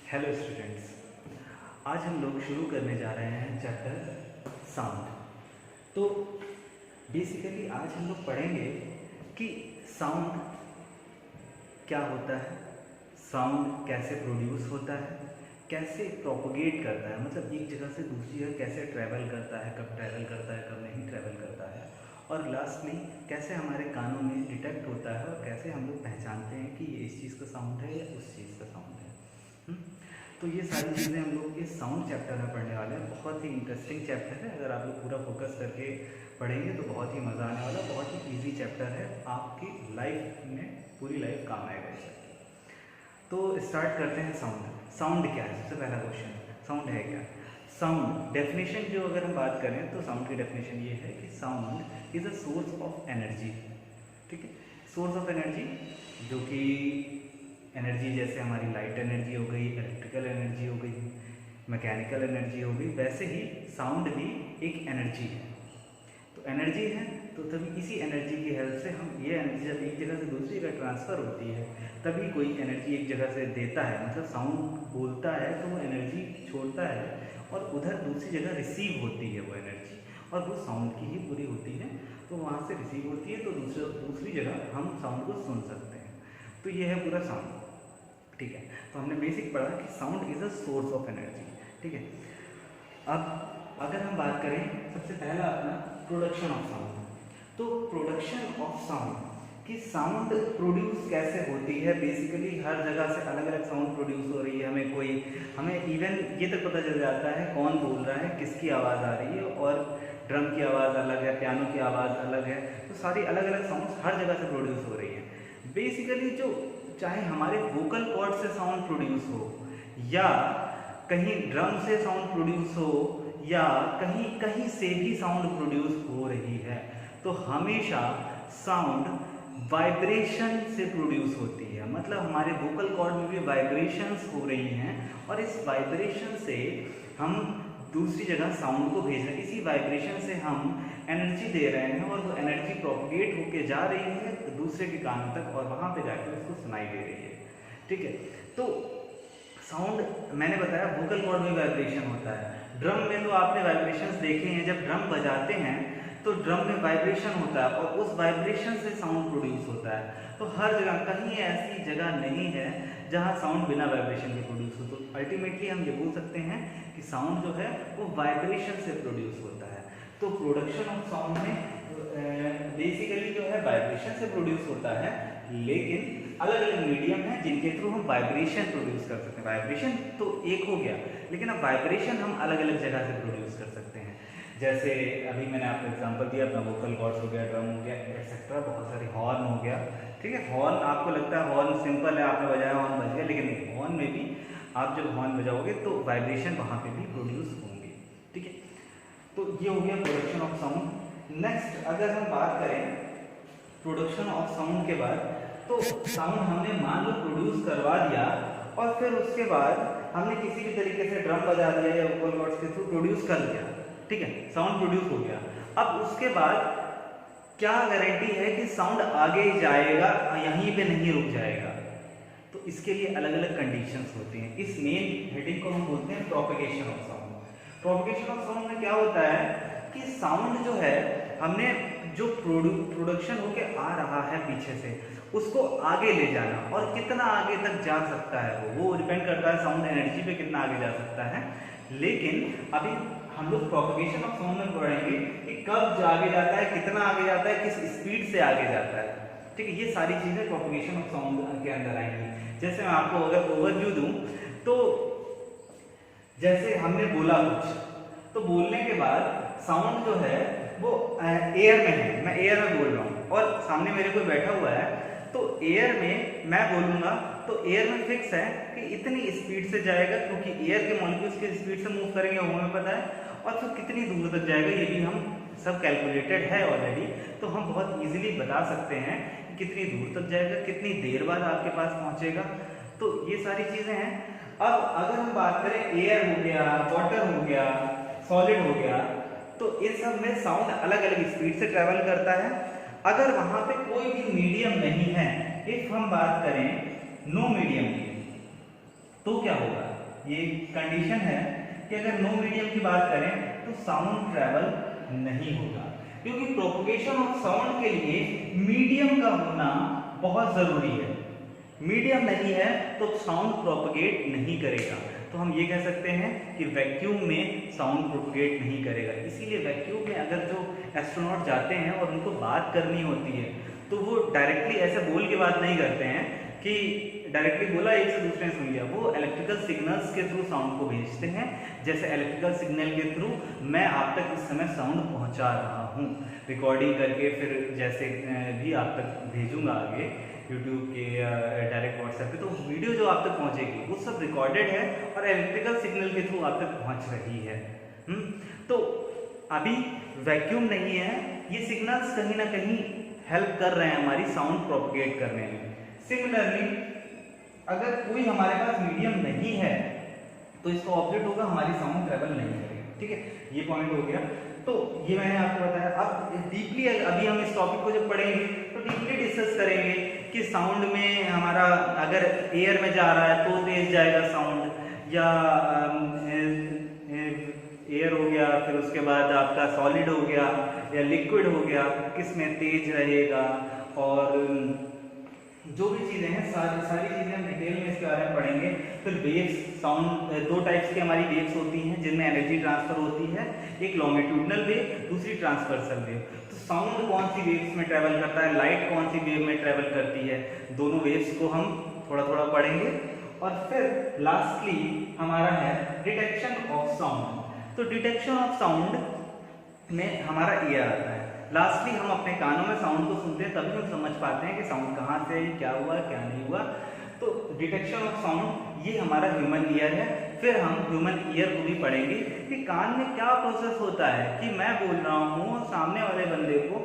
Hello students, आज हम लोग शुरू करने जा रहे हैं चैप्टर साउंड। तो बेसिकली आज हम लोग पढ़ेंगे कि साउंड क्या होता है, साउंड कैसे प्रोड्यूस होता है, कैसे प्रोपोगेट करता है, मतलब एक जगह से दूसरी जगह कैसे ट्रैवल करता है, कब ट्रैवल करता है, कब नहीं ट्रैवल करता है, और लास्टली कैसे हमारे कानों में डिटेक्ट होता है और कैसे हम लोग पहचानते हैं कि ये इस चीज़ का साउंड है या उस चीज़ का साउंड है। तो ये सारी चीज़ें हम लोग इस साउंड चैप्टर में पढ़ने वाले हैं। बहुत ही इंटरेस्टिंग चैप्टर है, अगर आप लोग पूरा फोकस करके पढ़ेंगे तो बहुत ही मज़ा आने वाला, बहुत ही इजी चैप्टर है, आपकी लाइफ में पूरी लाइफ काम आएगा इस चैप्टर। तो स्टार्ट करते हैं साउंड। साउंड क्या है? सबसे पहला क्वेश्चन, साउंड है क्या? साउंड डेफिनेशन जो अगर हम बात करें तो साउंड की डेफिनेशन ये है कि sound is a source of energy. ठीक है, सोर्स ऑफ एनर्जी, जो कि एनर्जी जैसे हमारी लाइट एनर्जी हो गई, इलेक्ट्रिकल एनर्जी हो गई, मैकेनिकल एनर्जी हो गई, वैसे ही साउंड भी एक एनर्जी है। तो एनर्जी है तो तभी इसी एनर्जी की हेल्प से हम ये एनर्जी जब एक जगह से दूसरी जगह ट्रांसफ़र होती है तभी कोई एनर्जी एक जगह से देता है, मतलब साउंड बोलता है तो वो एनर्जी छोड़ता है और उधर दूसरी जगह रिसीव होती है वो एनर्जी, और वो साउंड की ही पूरी होती है, तो वहाँ से रिसीव होती है तो दूसरी जगह हम साउंड को सुन सकते हैं। तो ये है पूरा साउंड। ठीक है, तो हमने बेसिक पढ़ा कि sound is a source of energy. ठीक है, अब अगर हम बात करें सबसे पहला अपना प्रोडक्शन ऑफ साउंड, तो प्रोडक्शन ऑफ साउंड कि साउंड प्रोड्यूस कैसे होती है। बेसिकली हर जगह से अलग अलग साउंड प्रोड्यूस हो रही है, हमें इवन ये तक पता चल जाता है कौन बोल रहा है, किसकी आवाज़ आ रही है, और ड्रम की आवाज़ अलग है, पियानो की आवाज़ अलग है, तो सारी अलग अलग साउंड्स हर जगह से प्रोड्यूस हो रही है। बेसिकली जो चाहे हमारे वोकल कॉर्ड से साउंड प्रोड्यूस हो, या कहीं ड्रम से साउंड प्रोड्यूस हो, या कहीं कहीं से भी साउंड प्रोड्यूस हो रही है, तो हमेशा साउंड वाइब्रेशन से प्रोड्यूस होती है। मतलब हमारे वोकल कॉर्ड में भी वाइब्रेशंस हो रही हैं और इस वाइब्रेशन से हम दूसरी जगह साउंड को भेज रहे हैं, इसी वाइब्रेशन से हम एनर्जी दे रहे हैं और वो एनर्जी प्रोपगेट होके जा रही है दूसरे के कानों तक और वहाँ पे जाकर उसको सुनाई दे रही है। ठीक है, तो साउंड मैंने बताया वोकल कॉर्ड में वाइब्रेशन होता है। ड्रम में तो आपने वाइब्रेशंस देखे हैं, जब ड्रम बजाते हैं तो ड्रम में वाइब्रेशन होता है और उस वाइब्रेशन से साउंड प्रोड्यूस होता है। तो हर जगह, कहीं ऐसी जगह नहीं है जहाँ साउंड बिना वाइब्रेशन के प्रोड्यूस हो। तो अल्टीमेटली हम ये बोल सकते हैं कि साउंड जो है वो वाइब्रेशन से प्रोड्यूस होता है। तो प्रोडक्शन ऑफ साउंड में बेसिकली जो है वाइब्रेशन से प्रोड्यूस होता है, लेकिन अलग अलग मीडियम है जिनके थ्रू हम वाइब्रेशन प्रोड्यूस कर सकते हैं। वाइब्रेशन तो एक हो गया, लेकिन अब वाइब्रेशन हम अलग अलग जगह से प्रोड्यूस कर सकते हैं। जैसे अभी मैंने आपको एग्जांपल दिया, अपना वोकल कॉर्ड्स हो गया, ड्रम हो गया, एक्सेट्रा, बहुत सारे हॉर्न हो गया। ठीक है, हॉर्न आपको लगता है हॉर्न सिंपल है, आपने बजाया हॉर्न बज गया, लेकिन हॉर्न में भी आप जब हॉर्न बजाओगे तो वाइब्रेशन वहाँ पे भी प्रोड्यूस होंगे। ठीक है, तो ये हो गया प्रोडक्शन ऑफ साउंड। नेक्स्ट अगर हम बात करें प्रोडक्शन ऑफ साउंड के बाद, तो साउंड हमने मान लो प्रोड्यूस करवा दिया और फिर उसके बाद हमने किसी भी तरीके से ड्रम बजा दिया या वोकल कॉर्ड्स के थ्रू प्रोड्यूस कर दिया। ठीक है, साउंड प्रोड्यूस हो गया। अब उसके बाद क्या गारंटी है कि साउंड आगे जाएगा, यहीं पे नहीं रुक जाएगा? तो इसके लिए अलग अलग कंडीशंस होती हैं। इस मेन हेडिंग को हम बोलते हैं propagation of sound. Propagation of sound में क्या होता है कि साउंड जो है हमने जो प्रोडक्शन होके आ रहा है पीछे से, उसको आगे ले जाना, और कितना आगे तक जा सकता है वो डिपेंड करता है साउंड एनर्जी पे कितना आगे जा सकता है। लेकिन अभी हम लोग प्रोपगेशन ऑफ साउंड में पढ़ेंगे कि कब आगे जाता है, कितना आगे जाता है, किस स्पीड से आगे जाता है। ठीक है, ये सारी चीज़ें प्रोपगेशन ऑफ साउंड के अंदर आएंगी। जैसे मैं आपको अगर ओवरव्यू दूं, तो जैसे हमने बोला कुछ, तो बोलने के बाद साउंड जो है वो एयर में है, मैं एयर में बोल रहा हूँ और सामने मेरे कोई बैठा हुआ है, तो एयर में मैं बोलूँगा तो एयर में फिक्स है कि इतनी स्पीड से जाएगा, क्योंकि एयर के मॉलिक्यूल्स की स्पीड से मूव करेंगे वो हमें पता है, और फिर कितनी दूर तक जाएगा ये भी हम सब कैलकुलेटेड है ऑलरेडी। तो हम बहुत इजीली बता सकते हैं कि कितनी दूर तक जाएगा, कितनी देर बाद आपके पास पहुँचेगा। तो ये सारी चीज़ें हैं। अब अगर हम बात करें एयर हो गया, वाटर हो गया, सॉलिड हो गया, तो इन सब में साउंड अलग अलग स्पीड से ट्रैवल करता है। अगर वहां पे कोई भी मीडियम नहीं है, इफ हम बात करें नो मीडियम की, तो क्या होगा? ये कंडीशन है कि अगर नो मीडियम की बात करें तो साउंड ट्रेवल नहीं होगा, क्योंकि प्रोपगेशन ऑफ साउंड के लिए मीडियम का होना बहुत जरूरी है। मीडियम नहीं है तो साउंड प्रोपगेट नहीं करेगा। तो हम ये कह सकते हैं कि वैक्यूम में साउंड प्रोपगेट नहीं करेगा। इसीलिए वैक्यूम में अगर जो एस्ट्रोनॉट जाते हैं और उनको बात करनी होती है तो वो डायरेक्टली ऐसे बोल के बात नहीं करते हैं कि डायरेक्टली बोला एक से दूसरे ने सुन लिया। वो इलेक्ट्रिकल सिग्नल्स के थ्रू साउंड को भेजते हैं। जैसे इलेक्ट्रिकल सिग्नल के थ्रू मैं आप तक इस समय साउंड पहुंचा रहा हूं रिकॉर्डिंग करके, फिर जैसे भी आप तक भेजूंगा आगे यूट्यूब के या डायरेक्ट व्हाट्सएप पे, तो वीडियो जो आप तक पहुंचेगी वो सब रिकॉर्डेड है और इलेक्ट्रिकल सिग्नल के थ्रू आप तक पहुंच रही है। तो अभी वैक्यूम नहीं है, ये सिग्नल्स कहीं ना कहीं हेल्प कर रहे हैं हमारी साउंड प्रोपगेट करने में। सिमिलरली अगर कोई हमारे पास मीडियम नहीं है तो इसका ऑब्जेक्ट होगा हमारी साउंड ट्रेवल नहीं करेगी। ठीक है, ये पॉइंट हो गया। तो ये मैंने आपको बताया। अब डीपली अभी हम इस टॉपिक को जब पढ़ेंगे तो डीपली डिस्कस करेंगे कि साउंड में हमारा अगर एयर में जा रहा है तो तेज जाएगा साउंड, या एयर हो गया, फिर उसके बाद आपका सॉलिड हो गया या लिक्विड हो गया, किस में तेज रहेगा, और जो भी चीज़ें हैं सारी चीज़ें हम डिटेल में इसके बारे में पढ़ेंगे। फिर वेव्स, साउंड दो टाइप्स की हमारी वेव्स होती हैं जिनमें एनर्जी ट्रांसफर होती है, एक लॉन्गिट्यूडनल वेव, दूसरी ट्रांसवर्सल वेव। तो साउंड कौन सी वेव्स में ट्रेवल करता है, लाइट कौन सी वेव में ट्रेवल करती है, दोनों वेव्स को हम थोड़ा थोड़ा पढ़ेंगे। और फिर लास्टली हमारा है डिटेक्शन ऑफ साउंड। तो डिटेक्शन ऑफ साउंड में हमारा ईयर आता है। लास्टली हम अपने कानों में साउंड को सुनते हैं, तभी हम समझ पाते हैं कि साउंड कहाँ से है, क्या हुआ क्या नहीं हुआ। तो डिटेक्शन ऑफ साउंड ये हमारा ह्यूमन ईयर है। फिर हम ह्यूमन ईयर को भी पढ़ेंगे कि कान में क्या प्रोसेस होता है कि मैं बोल रहा हूँ, सामने वाले बंदे को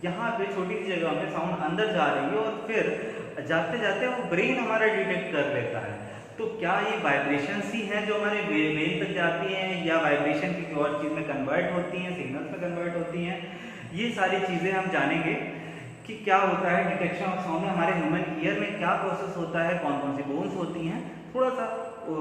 यहाँ पे छोटी सी जगह में साउंड अंदर जा रही है और फिर जाते जाते वो ब्रेन हमारा डिटेक्ट कर लेता है। तो क्या ये वाइब्रेशंस ही हैं जो हमारे ब्रेन तक जाती हैं, या वाइब्रेशन किसी और चीज़ में कन्वर्ट होती हैं, सिग्नल्स में कन्वर्ट होती हैं, ये सारी चीज़ें हम जानेंगे कि क्या होता है डिटेक्शन ऑफ साउंड में। हमारे ह्यूमन ईयर में क्या प्रोसेस होता है, कौन कौन सी बोन्स होती हैं, थोड़ा सा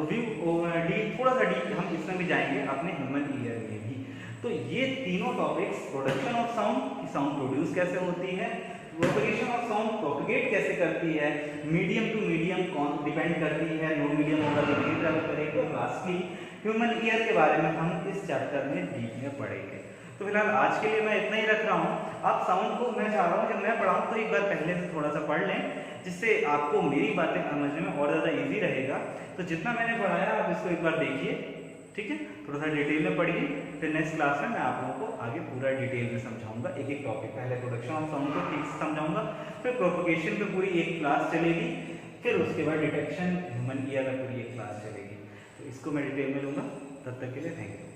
डीप हम इसमें भी जाएंगे अपने ह्यूमन ईयर में भी। तो ये तीनों topics, production of sound, sound produce कैसे होती है, प्रोपगेशन ऑफ साउंड प्रोपगेट कैसे करती है, मीडियम टू मीडियम कौन डिपेंड करती है, नो मीडियम होगा तो नहीं ट्रैवल करेगी, और लास्टली ह्यूमन ईयर के बारे में हम इस चैप्टर में डीप में पढ़ेंगे। तो फिलहाल आज के लिए मैं इतना ही रख रहा हूँ। आप साउंड को मैं चाह रहा हूँ जब मैं पढ़ाऊँ तो एक बार पहले से थोड़ा सा पढ़ लें, जिससे आपको मेरी बातें समझने में और ज़्यादा इजी रहेगा। तो जितना मैंने पढ़ाया आप इसको एक बार देखिए, ठीक है, थोड़ा सा डिटेल में पढ़िए। फिर नेक्स्ट क्लास में मैं आप लोगों को आगे पूरा डिटेल में समझाऊंगा, एक एक टॉपिक। पहले प्रोडक्शन ऑफ साउंड को ठीक से समझाऊंगा, फिर प्रोपगेशन पे पूरी एक क्लास चलेगी, फिर उसके बाद डिटेक्शन ह्यूमन ईयर में पूरी एक क्लास चलेगी। तो इसको मैं डिटेल में लूँगा। तब तक के लिए थैंक यू।